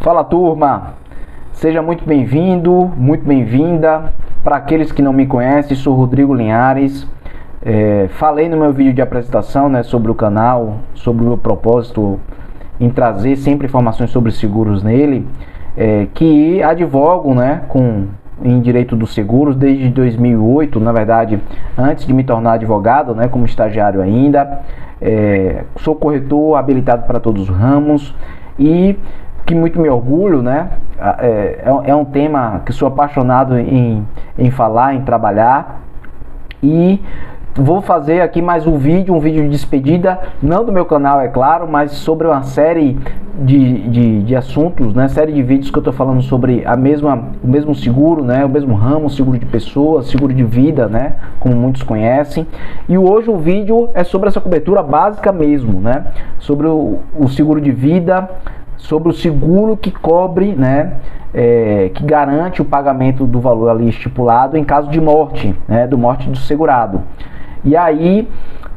Fala, turma, seja muito bem-vindo, muito bem-vinda. Para aqueles que não me conhecem, sou Rodrigo Linhares. Falei no meu vídeo de apresentação, sobre o canal, sobre o meu propósito em trazer sempre informações sobre seguros nele, que advogo em direito dos seguros desde 2008, na verdade, antes de me tornar advogado, como estagiário ainda. Sou corretor habilitado para todos os ramos e que muito me orgulho, é um tema que sou apaixonado em falar, em trabalhar, e vou fazer aqui mais um vídeo de despedida, não do meu canal, é claro, mas sobre uma série de assuntos, série de vídeos que eu estou falando sobre o mesmo seguro, o mesmo ramo, seguro de pessoas, seguro de vida, como muitos conhecem. E hoje o vídeo é sobre essa cobertura básica mesmo, sobre o seguro de vida, sobre o seguro que cobre, que garante o pagamento do valor ali estipulado em caso de morte, morte do segurado. E aí,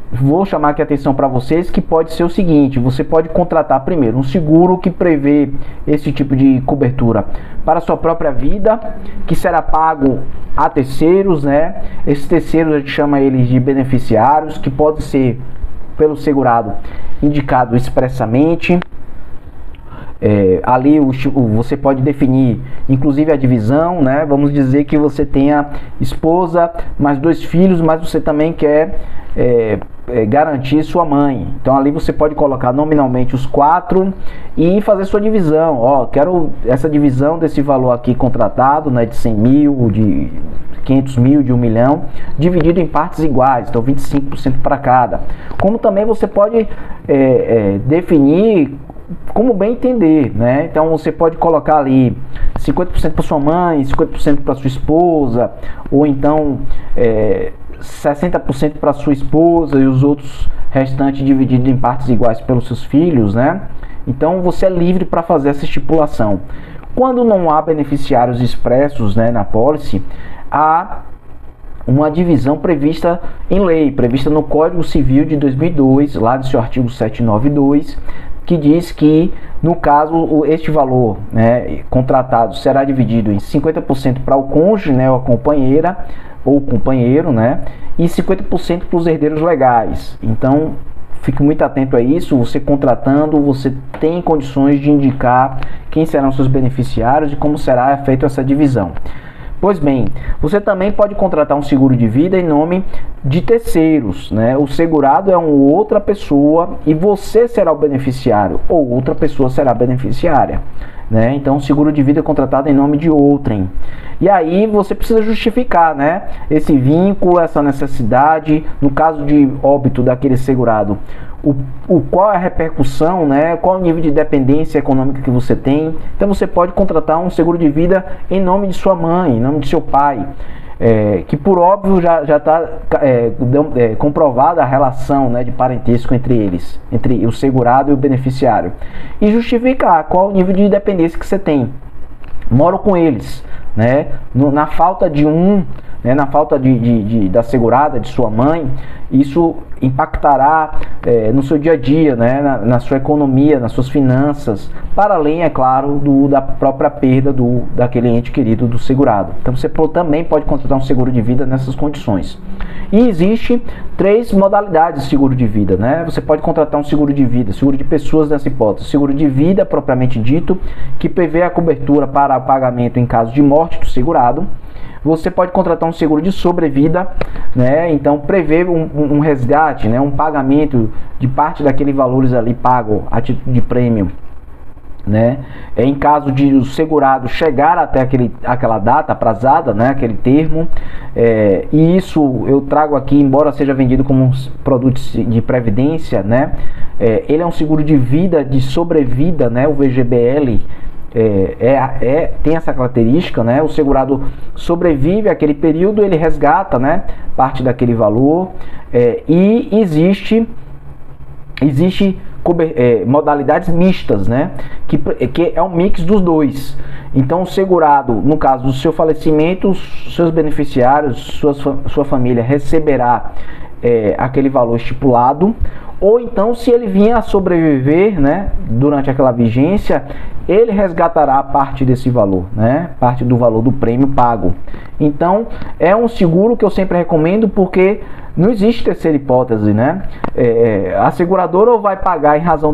vou chamar aqui a atenção para vocês que pode ser o seguinte: você pode contratar primeiro um seguro que prevê esse tipo de cobertura para a sua própria vida, que será pago a terceiros, Esses terceiros a gente chama eles de beneficiários, que pode ser pelo segurado indicado expressamente. Ali você pode definir inclusive a divisão, vamos dizer que você tenha esposa mais 2 filhos, mas você também quer garantir sua mãe. Então ali você pode colocar nominalmente os 4 e fazer sua divisão. Quero essa divisão desse valor aqui contratado, de 100 mil, de 500 mil, de 1 milhão, dividido em partes iguais, então 25% para cada. Como também você pode definir como bem entender, Então você pode colocar ali 50% para sua mãe, 50% para sua esposa, ou então 60% para sua esposa e os outros restantes divididos em partes iguais pelos seus filhos, Então você é livre para fazer essa estipulação. Quando não há beneficiários expressos, na pólice, há uma divisão prevista em lei, prevista no Código Civil de 2002, lá no seu artigo 792, que diz que, no caso, este valor contratado será dividido em 50% para o cônjuge, ou a companheira, ou o companheiro, e 50% para os herdeiros legais. Então, fique muito atento a isso. Você contratando, você tem condições de indicar quem serão seus beneficiários e como será feita essa divisão. Pois bem, você também pode contratar um seguro de vida em nome de terceiros, O segurado é uma outra pessoa e você será o beneficiário, ou outra pessoa será beneficiária, Então, o seguro de vida é contratado em nome de outrem. E aí você precisa justificar, esse vínculo, essa necessidade, no caso de óbito daquele segurado. Qual é a repercussão, qual é o nível de dependência econômica que você tem. Então você pode contratar um seguro de vida em nome de sua mãe, em nome de seu pai, que por óbvio já está comprovada a relação de parentesco entre eles, entre o segurado e o beneficiário. E justificar qual o nível de dependência que você tem. Moro com eles, na falta de na falta da segurada, de sua mãe, isso impactará no seu dia a dia, na sua economia, nas suas finanças, para além, é claro, da própria perda daquele ente querido do segurado. Então você também pode contratar um seguro de vida nessas condições. E existe 3 modalidades de seguro de vida, Você pode contratar um seguro de vida, seguro de pessoas nessa hipótese, seguro de vida propriamente dito, que prevê a cobertura para o pagamento em caso de morte do segurado. Você pode contratar um seguro de sobrevida, Então prevê um resgate, um pagamento de parte daqueles valores ali pago a título de prêmio, em caso de o segurado chegar até aquela data aprazada, aquele termo. E isso eu trago aqui, embora seja vendido como um produto de previdência, ele é um seguro de vida, de sobrevida, o VGBL. Tem essa característica, o segurado sobrevive àquele período, ele resgata, parte daquele valor, e existe modalidades mistas, que é um mix dos dois. Então, o segurado, no caso do seu falecimento, seus beneficiários, sua família receberá aquele valor estipulado. Ou então, se ele vinha a sobreviver, né, durante aquela vigência, ele resgatará parte desse valor, né, parte do valor do prêmio pago. Então, é um seguro que eu sempre recomendo, porque não existe terceira hipótese, né? A seguradora ou vai pagar em razão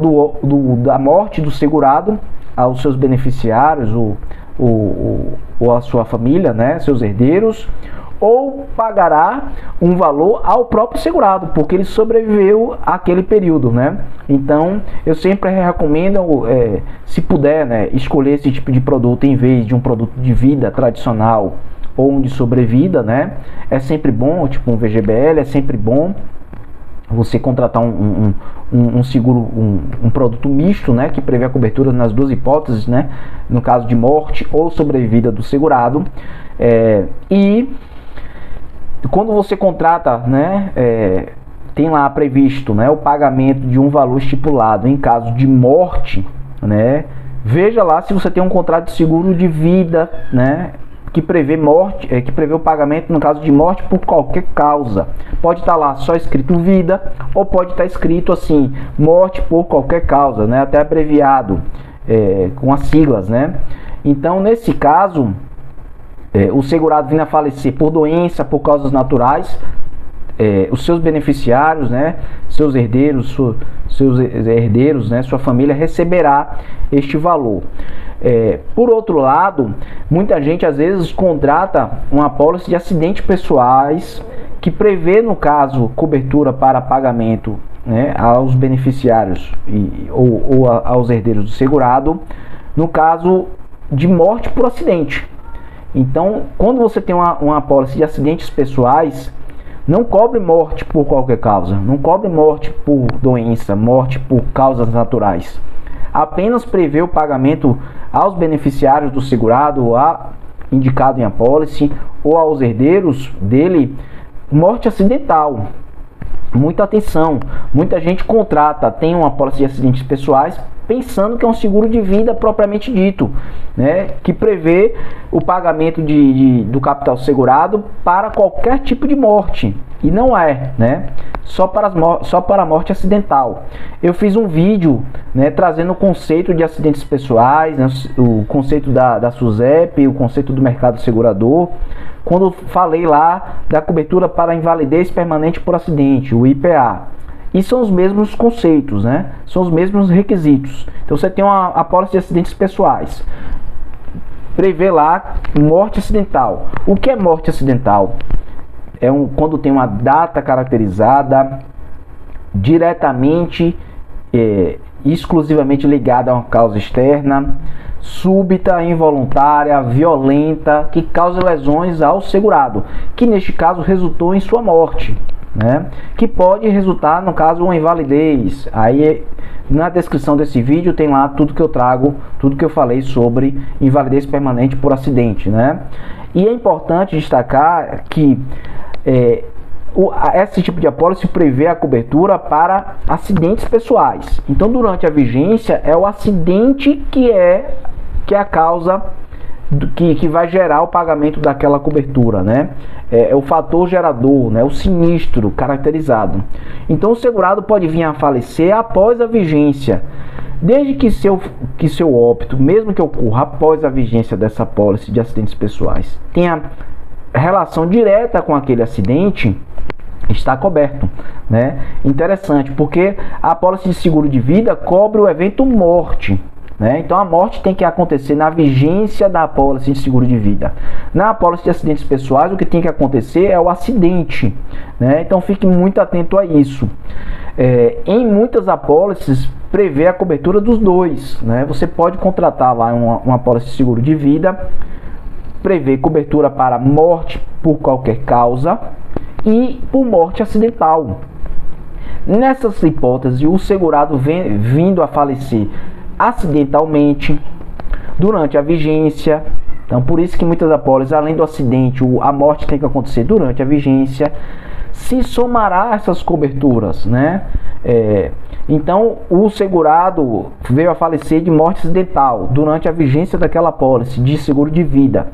da morte do segurado aos seus beneficiários ou a sua família, né, seus herdeiros, ou pagará um valor ao próprio segurado, porque ele sobreviveu àquele período, né? Então, eu sempre recomendo, se puder, né, escolher esse tipo de produto em vez de um produto de vida tradicional ou um de sobrevida, né? É sempre bom, tipo um VGBL, é sempre bom você contratar um seguro, um produto misto, né, que prevê a cobertura nas duas hipóteses, né, no caso de morte ou sobrevida do segurado. E quando você contrata, né, tem lá previsto, né, o pagamento de um valor estipulado em caso de morte, né, veja lá se você tem um contrato de seguro de vida, né, que prevê morte, que prevê o pagamento no caso de morte por qualquer causa. Pode estar lá só escrito vida, ou pode estar escrito assim, morte por qualquer causa, né, até abreviado, com as siglas, né. Então, nesse caso, o segurado vindo a falecer por doença, por causas naturais, os seus beneficiários, né, seus herdeiros, né, sua família receberá este valor. Por outro lado, muita gente às vezes contrata uma apólice de acidentes pessoais que prevê, no caso, cobertura para pagamento, né, aos beneficiários ou aos herdeiros do segurado, no caso de morte por acidente. Então, quando você tem uma apólice de acidentes pessoais, não cobre morte por qualquer causa, não cobre morte por doença, morte por causas naturais. Apenas prevê o pagamento aos beneficiários do segurado, indicado em apólice, ou aos herdeiros dele, morte acidental. Muita atenção, muita gente contrata, tem uma apólice de acidentes pessoais, pensando que é um seguro de vida propriamente dito, né, que prevê o pagamento do capital segurado para qualquer tipo de morte, e não é, né, só para a morte acidental. Eu fiz um vídeo, né, trazendo o conceito de acidentes pessoais, né, o conceito da SUSEP, o conceito do mercado segurador, quando falei lá da cobertura para invalidez permanente por acidente, o IPA. E são os mesmos conceitos, né? São os mesmos requisitos. Então você tem uma apólice de acidentes pessoais. Prevê lá morte acidental. O que é morte acidental? Quando tem uma data caracterizada diretamente, exclusivamente ligada a uma causa externa, súbita, involuntária, violenta, que causa lesões ao segurado, que neste caso resultou em sua morte, né? Que pode resultar, no caso, uma invalidez. Aí na descrição desse vídeo tem lá tudo que eu trago, tudo que eu falei sobre invalidez permanente por acidente, né? E é importante destacar que esse tipo de apólice prevê a cobertura para acidentes pessoais. Então, durante a vigência, é o acidente que é a causa que vai gerar o pagamento daquela cobertura, né? É o fator gerador, né? O sinistro caracterizado. Então, o segurado pode vir a falecer após a vigência, desde que seu óbito, mesmo que ocorra após a vigência dessa apólice de acidentes pessoais, tenha relação direta com aquele acidente, está coberto, né? Interessante, porque a apólice de seguro de vida cobre o evento morte, né? Então a morte tem que acontecer na vigência da apólice de seguro de vida. Na apólice de acidentes pessoais, o que tem que acontecer é o acidente, né? Então fique muito atento a isso. Em muitas apólices prevê a cobertura dos dois, né? Você pode contratar lá uma apólice de seguro de vida, prevê cobertura para morte por qualquer causa e por morte acidental. Nessas hipóteses, o segurado vindo a falecer acidentalmente durante a vigência. Então, por isso que muitas apólices, além do acidente, a morte tem que acontecer durante a vigência, se somará essas coberturas, né? Então, o segurado veio a falecer de morte acidental durante a vigência daquela apólice de seguro de vida,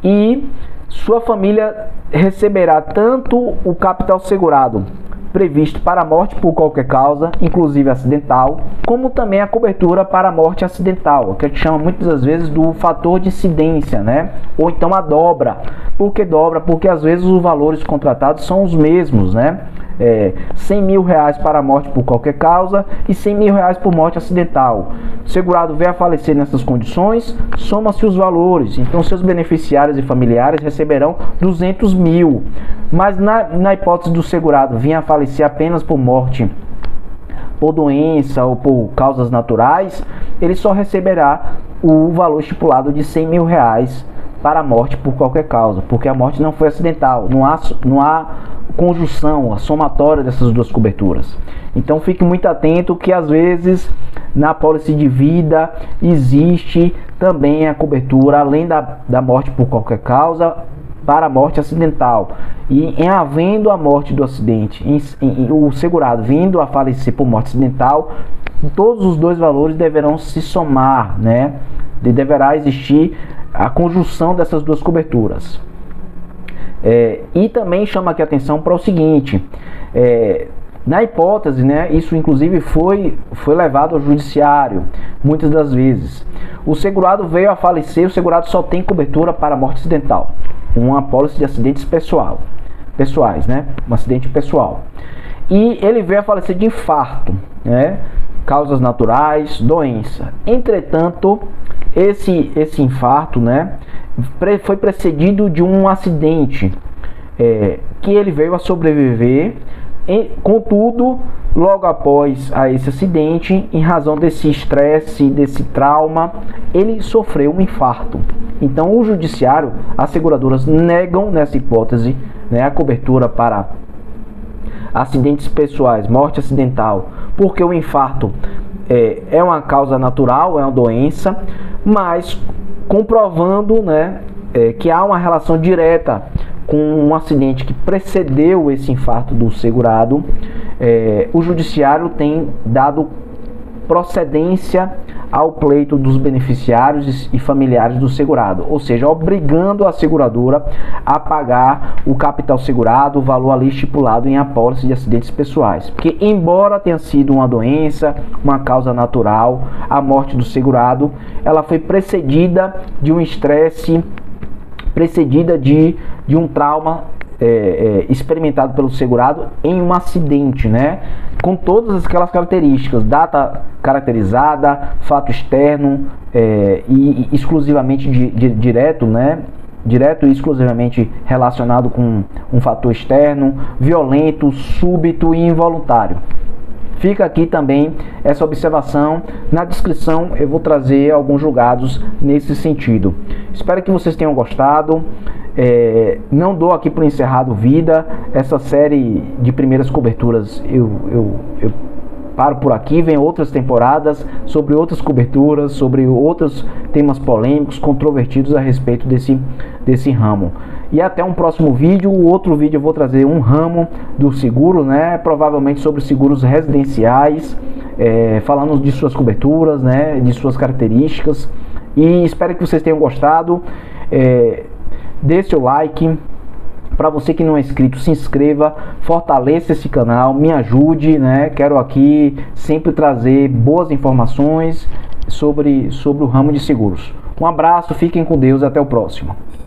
e sua família receberá tanto o capital segurado previsto para a morte por qualquer causa, inclusive acidental, como também a cobertura para a morte acidental, que a gente chama muitas das vezes do fator de incidência, né? Ou então a dobra. Por que dobra? Porque às vezes os valores contratados são os mesmos, né? 100 mil reais para a morte por qualquer causa e 100 mil reais por morte acidental. O segurado veio a falecer nessas condições, soma-se os valores, então seus beneficiários e familiares receberão 200 mil. Mas na hipótese do segurado vir a falecer apenas por morte por doença ou por causas naturais, ele só receberá o valor estipulado de 100 mil reais para a morte por qualquer causa, porque a morte não foi acidental, não há conjunção, a somatória dessas duas coberturas. Então fique muito atento que às vezes na apólice de vida existe também a cobertura, além da morte por qualquer causa, para a morte acidental. E em havendo a morte do acidente, o segurado vindo a falecer por morte acidental, todos os dois valores deverão se somar, né? E deverá existir a conjunção dessas duas coberturas. E também chama aqui a atenção para o seguinte, na hipótese, né, isso inclusive foi levado ao judiciário muitas das vezes. O segurado veio a falecer, o segurado só tem cobertura para morte acidental, uma apólice de acidentes pessoais, né, um acidente pessoal. E ele veio a falecer de infarto, né, causas naturais, doença. Entretanto, esse infarto, né, foi precedido de um acidente que ele veio a sobreviver. Contudo, logo após esse acidente, em razão desse estresse, desse trauma, ele sofreu um infarto. Então, o judiciário, as seguradoras negam nessa hipótese, né, a cobertura para acidentes pessoais, morte acidental, porque o infarto é uma causa natural, é uma doença, mas comprovando, né, que há uma relação direta com um acidente que precedeu esse infarto do segurado, o judiciário tem dado procedência ao pleito dos beneficiários e familiares do segurado, ou seja, obrigando a seguradora a pagar o capital segurado, o valor ali estipulado em apólice de acidentes pessoais. Porque embora tenha sido uma doença, uma causa natural, a morte do segurado, ela foi precedida de um estresse, precedida de um trauma experimentado pelo segurado em um acidente, né? Com todas aquelas características, data caracterizada, fato externo e exclusivamente direto, né? Direto e exclusivamente relacionado com um fator externo, violento, súbito e involuntário. Fica aqui também essa observação. Na descrição eu vou trazer alguns julgados nesse sentido. Espero que vocês tenham gostado. Não dou aqui por encerrado vida. Essa série de primeiras coberturas eu paro por aqui. Vem outras temporadas sobre outras coberturas, sobre outros temas polêmicos, controvertidos a respeito desse ramo. E até um próximo vídeo. O outro vídeo eu vou trazer um ramo do seguro, né? Provavelmente sobre seguros residenciais, falando de suas coberturas, né? De suas características. E espero que vocês tenham gostado. Dê seu like. Para você que não é inscrito, se inscreva, fortaleça esse canal, me ajude, né? Quero aqui sempre trazer boas informações sobre o ramo de seguros. Um abraço, fiquem com Deus, até o próximo.